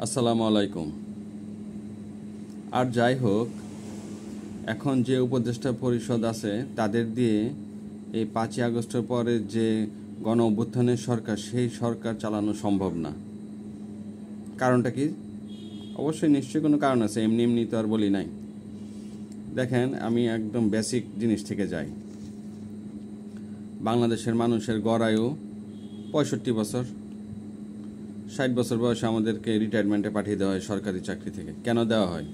আসসালামু আলাইকুম। আর যাই হোক, এখন যে উপদেষ্টা পরিষদ আছে তাদের দিয়ে এই 5ই আগস্টের পরে যে গণ অভ্যুত্থানের সরকার, সেই সরকার চালানো সম্ভব না। কারণটা কি? অবশ্যই নিশ্চয়ই কোনো কারণ আছে, এমনি এমনি তো আর বলি নাই। দেখেন, আমি একদম বেসিক জিনিস থেকে যাই। বাংলাদেশের মানুষের গড় আয়ু 65 বছর। 60 বছর বয়সে আমাদেরকে রিটায়ারমেন্টে পাঠিয়ে দেওয়া হয় সরকারি চাকরি থেকে। কেন দেওয়া হয়?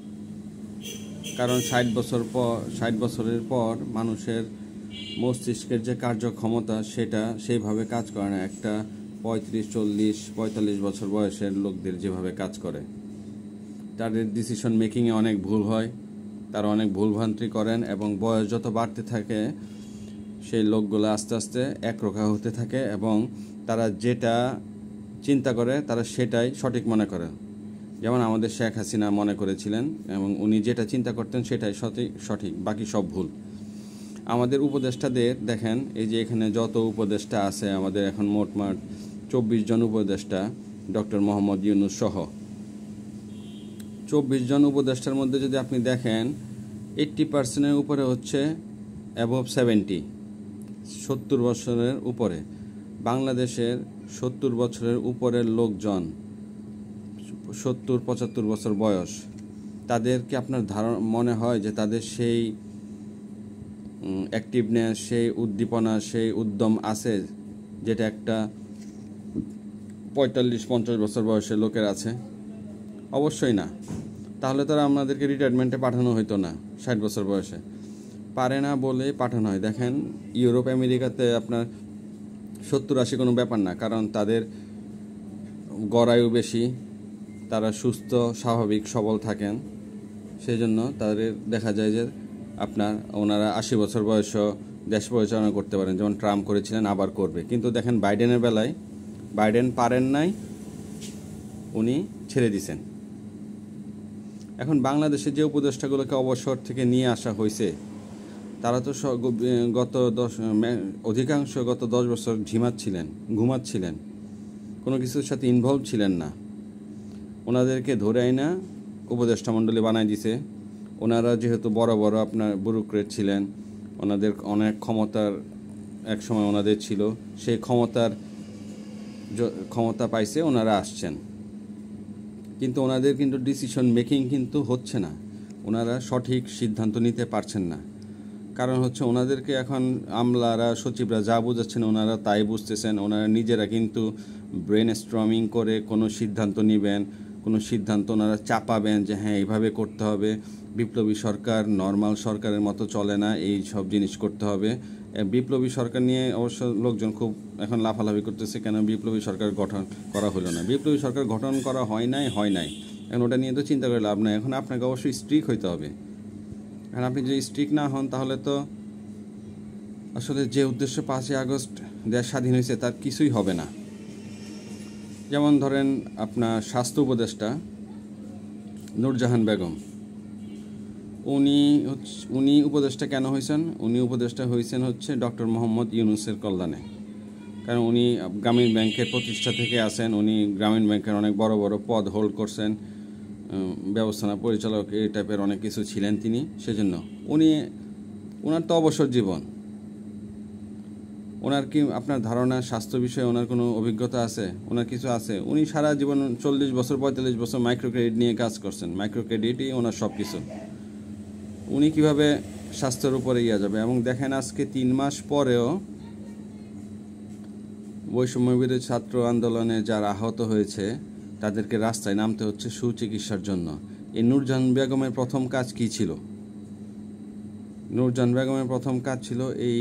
কারণ 60 বছরের পর মানুষের মস্তিষ্কের যে কার্যক্ষমতা সেটা সেইভাবে কাজ করে না একটা 35, 40, 45 বছর বয়সের লোকদের যেভাবে কাজ করে। তাদের ডিসিশন মেকিংয়ে অনেক ভুল হয়, তারা অনেক ভুলভ্রান্তি করেন, এবং বয়স যত বাড়তে থাকে সেই লোকগুলো আস্তে আস্তে একরোখা হতে থাকে, এবং তারা যেটা চিন্তা করে তারা সেটাই সঠিক মনে করে। যেমন আমাদের শেখ হাসিনা মনে করেছিলেন, এবং উনি যেটা চিন্তা করতেন সেটাই সঠিক, বাকি সব ভুল। আমাদের উপদেষ্টাদের দেখেন, এই যে এখানে যত উপদেষ্টা আছে আমাদের এখন মোটমাট 24 জন উপদেষ্টা, ডক্টর মোহাম্মদ ইউনূস সহ 24 জন উপদেষ্টার মধ্যে যদি আপনি দেখেন 80% উপরে হচ্ছে অ্যাবভ 70 বছরের উপরে। বাংলাদেশের 70 বছরের উপরের লোকজন, 70-75 বছর বয়স, তাদেরকে আপনার মনে হয় যে তাদের সেই অ্যাক্টিভনেস, সেই উদ্দীপনা, সেই উদ্যম আছে যেটা একটা 45-50 বছর বয়সের লোকের আছে? অবশ্যই না। তাহলে তারা আমাদেরকে রিটায়ারমেন্টে পাঠানো হতো না 60 বছর বয়সে। পারে না বলে পাঠানো হয়। দেখেন, ইউরোপ আমেরিকাতে আপনার 70-80 কোনো ব্যাপার না, কারণ তাদের গড় আয়ু বেশি, তারা সুস্থ, স্বাভাবিক, সবল থাকেন। সেই জন্য তাদের দেখা যায় যে ওনারা 80 বছর বয়সেও দেশ পরিচালনা করতে পারেন, যেমন ট্রাম্প করেছিলেন, আবার করবে। কিন্তু দেখেন বাইডেনের বেলায়, বাইডেন পারেন নাই, উনি ছেড়ে দিছেন। এখন বাংলাদেশে যে উপদেষ্টাগুলোকে অবসর থেকে নিয়ে আসা হয়েছে তারা তো অধিকাংশ গত 10 বছর ঘুমাচ্ছিলেন, কোনো কিছুর সাথে ইনভলভ ছিলেন না। ওনাদেরকে ধরে আইনা উপদেষ্টা মণ্ডলী বানাই দিছে। ওনারা যেহেতু বড় বড় আপনার ব্যুরোক্রেট ছিলেন, ওনাদের অনেক ক্ষমতার এক সময় ওনাদের ছিল, সেই ক্ষমতা পাইছে, ওনারা আসছেন। কিন্তু ওনাদের কিন্তু ডিসিশন মেকিং কিন্তু হচ্ছে না, ওনারা সঠিক সিদ্ধান্ত নিতে পারছেন না। কারণ হচ্ছে ওনাদেরকে এখন আমলারা, সচিবরা যা বুঝাচ্ছেন ওনারা তাই বুঝতেছেন। ওনারা নিজেরা কিন্তু ব্রেন স্ট্রমিং করে কোনো সিদ্ধান্ত নেবেন, কোনো সিদ্ধান্ত ওনারা চাপাবেন যে হ্যাঁ এইভাবে করতে হবে, বিপ্লবী সরকার নর্মাল সরকারের মতো চলে না, এই সব জিনিস করতে হবে। বিপ্লবী সরকার নিয়ে অবশ্য লোকজন খুব এখন লাফালাফি করতেছে, কেন বিপ্লবী সরকার গঠন করা হলো না। বিপ্লবী সরকার গঠন করা হয় নাই। এখন ওটা নিয়ে তো চিন্তা করে লাভ নাই। এখন আপনাকে অবশ্যই স্ট্রিক হইতে হবে। আর আপনি যদি স্ট্রিক না হন তাহলে তো আসলে যে উদ্দেশ্য 5ই আগস্ট দেশ স্বাধীন হয়েছে তার কিছুই হবে না। যেমন ধরেন আপনার স্বাস্থ্য উপদেষ্টা নূরজাহান বেগম, উনি উপদেষ্টা কেন হয়েছেন? উনি উপদেষ্টা হয়েছেন হচ্ছে ডক্টর মোহাম্মদ ইউনূসের কল্যাণে। কারণ উনি গ্রামীণ ব্যাংকের প্রতিষ্ঠা থেকে আছেন, উনি গ্রামীণ ব্যাংকের অনেক বড় বড় পদ হোল্ড করছেন, ব্যবস্থাপনা পরিচালক এই টাইপের অনেক কিছু ছিলেন তিনি। সেজন্য ওনার তো অবসর জীবন। ওনার কি আপনার ধারণা স্বাস্থ্য বিষয়ে ওনার কোনো অভিজ্ঞতা আছে? ওনার কিছু আছে? উনি সারা জীবন 40 বছর 45 বছর মাইক্রো ক্রেডিট নিয়ে কাজ করছেন। মাইক্রো ক্রেডিটই ওনার সব কিছু। উনি কিভাবে স্বাস্থ্যের উপরে যাবে? এবং দেখেন আজকে 3 মাস পরেও বৈষম্যবিরোধী ছাত্র আন্দোলনে যারা আহত হয়েছে তাদেরকে রাস্তায় নামতে হচ্ছে সুচিকিৎসার জন্য। এই নূরজাহান বেগমের প্রথম কাজ কী ছিল? নূরজাহান বেগমের প্রথম কাজ ছিল এই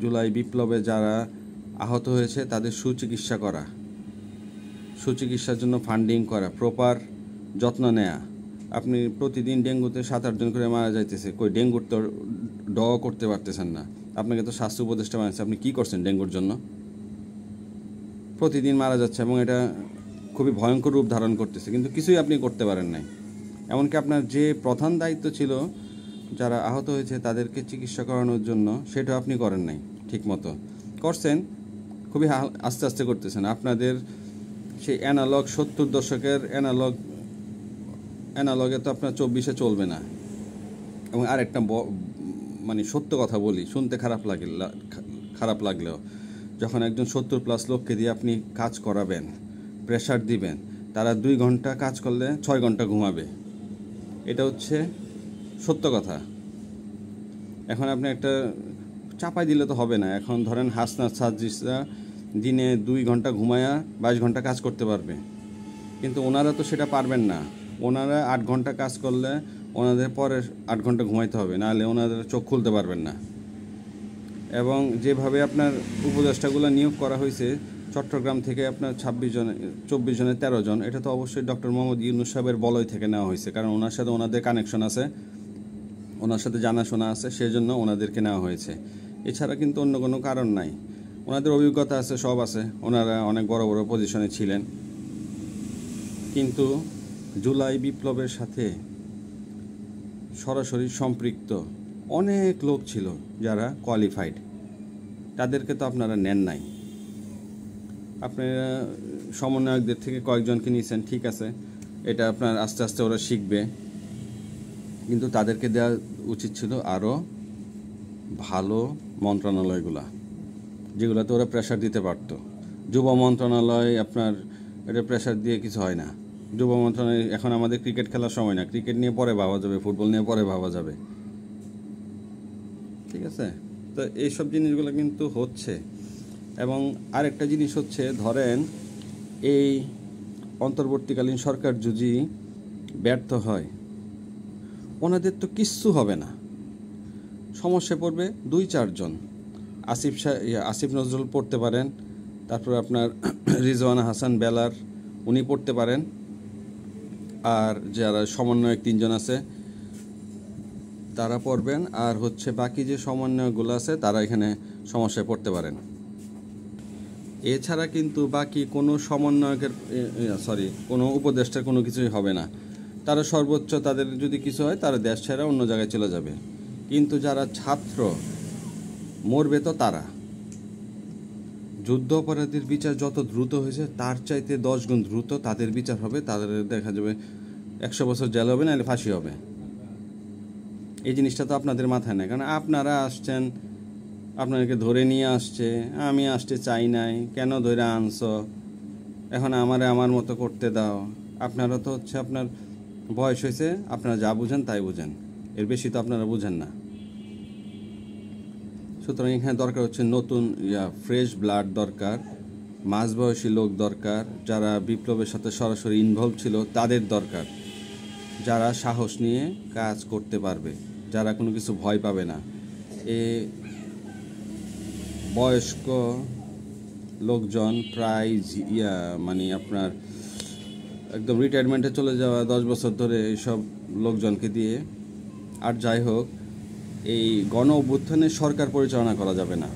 জুলাই বিপ্লবে যারা আহত হয়েছে তাদের সুচিকিৎসা করা, সুচিকিৎসার জন্য ফান্ডিং করা, প্রপার যত্ন নেয়া। আপনি প্রতিদিন ডেঙ্গুতে 7-8 জন করে মারা যাইতেছে, কই ডেঙ্গুর তো করতে পারতেছেন না। আপনাকে তো স্বাস্থ্য উপদেষ্টা বানাচ্ছে, আপনি কী করছেন ডেঙ্গুর জন্য? প্রতিদিন মারা যাচ্ছে এবং এটা খুবই ভয়ঙ্কর রূপ ধারণ করতেছে, কিন্তু কিছুই আপনি করতে পারেন নাই। এমনকি আপনার যে প্রধান দায়িত্ব ছিল যারা আহত হয়েছে তাদেরকে চিকিৎসা করানোর জন্য, সেটা আপনি করেন নাই ঠিক মতো। করছেন, খুবই আস্তে আস্তে করতেছেন। আপনাদের সেই অ্যানালগ 70 দশকের অ্যানালগ অ্যানালগে তো আপনার 24-এ চলবে না। এবং আরেকটা মানে সত্য কথা বলি, শুনতে খারাপ লাগলেও, যখন একজন 70+ লোককে দিয়ে আপনি কাজ করাবেন, প্রেশার দিবেন, তারা 2 ঘন্টা কাজ করলে 6 ঘন্টা ঘুমাবে। এটা হচ্ছে সত্য কথা। এখন আপনি একটা চাপাই দিলে তো হবে না। এখন ধরেন হাসনাত সাজিদরা দিনে 2 ঘন্টা ঘুমায়া 22 ঘন্টা কাজ করতে পারবে, কিন্তু ওনারা তো সেটা পারবেন না। ওনারা 8 ঘন্টা কাজ করলে ওনাদের পরে 8 ঘন্টা ঘুমাইতে হবে, নাহলে ওনাদের চোখ খুলতে পারবেন না। এবং যেভাবে আপনার উপদেষ্টাগুলো নিয়োগ করা হয়েছে, চট্টগ্রাম থেকে আপনার 24 জনের 13 জন, এটা তো অবশ্যই ডক্টর মোহাম্মদ ইউনূস সাহেবের বলয় থেকে নেওয়া হয়েছে, কারণ ওনার সাথে ওনাদের কানেকশন আছে, ওনার সাথে জানাশোনা আছে, সেই জন্য ওনাদেরকে নেওয়া হয়েছে। এছাড়া কিন্তু অন্য কোনো কারণ নাই। ওনাদের অভিজ্ঞতা আছে, সব আছে, ওনারা অনেক বড় বড় পজিশনে ছিলেন। কিন্তু জুলাই বিপ্লবের সাথে সরাসরি সম্পৃক্ত অনেক লোক ছিল যারা কোয়ালিফাইড, তাদেরকে তো আপনারা নেন নাই। আপনারা সমন্বয়কদের থেকে কয়েকজনকে নিয়েছেন, ঠিক আছে, এটা আপনার আস্তে আস্তে ওরা শিখবে, কিন্তু তাদেরকে দেওয়া উচিত ছিল আরও ভালো মন্ত্রণালয়গুলা, যেগুলোতে ওরা প্রেশার দিতে পারতো। যুব মন্ত্রণালয় আপনার এটা প্রেশার দিয়ে কিছু হয় না। যুব মন্ত্রণালয় এখন আমাদের ক্রিকেট খেলার সময় না, ক্রিকেট নিয়ে পরে ভাবা যাবে, ফুটবল নিয়ে পরে ভাবা যাবে, ঠিক আছে? তো এইসব জিনিসগুলো কিন্তু হচ্ছে। এবং আরেকটা জিনিস হচ্ছে, ধরেন এই অন্তর্বর্তীকালীন সরকার যদি ব্যর্থ হয়, ওনাদের তো কিচ্ছু হবে না, সমস্যায় পড়বে 2-4 জন। আসিফ নজরুল পড়তে পারেন, তারপর আপনার রিজওয়ানা হাসান বেলার উনি পড়তে পারেন, আর যারা সমন্বয়ক 3 জন আছে তারা পড়বেন, আর হচ্ছে বাকি যে সমন্বয়কগুলো আছে তারা এখানে সমস্যায় পড়তে পারেন। এছাড়া কিন্তু বাকি কোনো সমন্বয়কের কোনো উপদেষ্টার কোনো কিছুই হবে না। তারা সর্বোচ্চ তাদের যদি কিছু হয় তারা দেশ ছেড়ে অন্য জায়গায় চলে যাবে। কিন্তু যারা ছাত্র মরবে তো তারা। যুদ্ধ অপরাধীর বিচার যত দ্রুত হয়েছে তার চাইতে 10 গুণ দ্রুত তাদের বিচার হবে। তাদের দেখা যাবে 100 বছর জেল হবে, নাহলে ফাঁসি হবে। এই জিনিসটা তো আপনাদের মাথায় নেই, কারণ আপনারা আসছেন, আপনাদেরকে ধরে নিয়ে আসছে, আমি আসতে চাই নাই, কেন ধরে আনছো, এখন আমার মতো করতে দাও। আপনারা তো হচ্ছে আপনার বয়স হয়েছে, আপনারা যা বুঝেন তাই বুঝেন, এর বেশি তো আপনারা বুঝেন না। সুতরাং এখানে দরকার হচ্ছে নতুন ফ্রেশ ব্লাড দরকার, মাঝবয়সী লোক দরকার, যারা বিপ্লবের সাথে সরাসরি ইনভলভ ছিল তাদের দরকার, যারা সাহস নিয়ে কাজ করতে পারবে, যারা কোনো কিছু ভয় পাবে না। বয়স্ক লোকজন প্রায় মানে আপনার একদম রিটায়ারমেন্টে চলে যাওয়া 10 বছর ধরে এইসব লোকজনকে দিয়ে, আর যাই হোক, এই গণ অভ্যুত্থানে সরকার পরিচালনা করা যাবে না।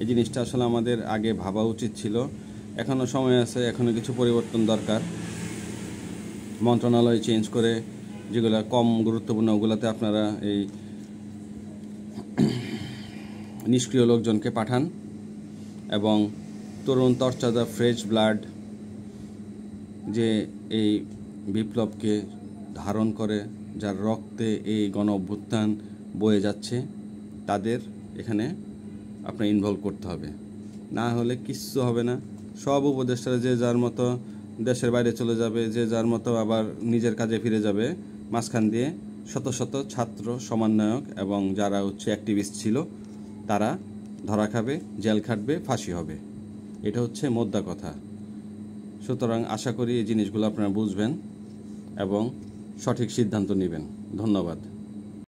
এই জিনিসটা আসলে আমাদের আগে ভাবা উচিত ছিল। এখনও সময় আছে, এখনও কিছু পরিবর্তন দরকার। মন্ত্রণালয় চেঞ্জ করে যেগুলো কম গুরুত্বপূর্ণ ওগুলোতে আপনারা এই নিষ্ক্রিয় লোকজনকে পাঠান, এবং তরুণ তরচাদা ফ্রেশ ব্লাড যে এই বিপ্লবকে ধারণ করে, যার রক্তে এই গণ অভ্যুত্থান বয়ে যাচ্ছে, তাদের এখানে আপনার ইনভলভ করতে হবে। না হলে কিচ্ছু হবে না। সব উপদেষ্টারা যে যার মতো দেশের বাইরে চলে যাবে, যে যার মতো আবার নিজের কাজে ফিরে যাবে। মাঝখান দিয়ে শত শত ছাত্র সমন্বয়ক এবং যারা হচ্ছে অ্যাক্টিভিস্ট ছিল তারা ধরা খাবে, জেল খাটবে, ফাঁসি হবে। এটা হচ্ছে মোদ্দা কথা। সুতরাং আশা করি এই জিনিসগুলো আপনারা বুঝবেন এবং সঠিক সিদ্ধান্ত নেবেন। ধন্যবাদ।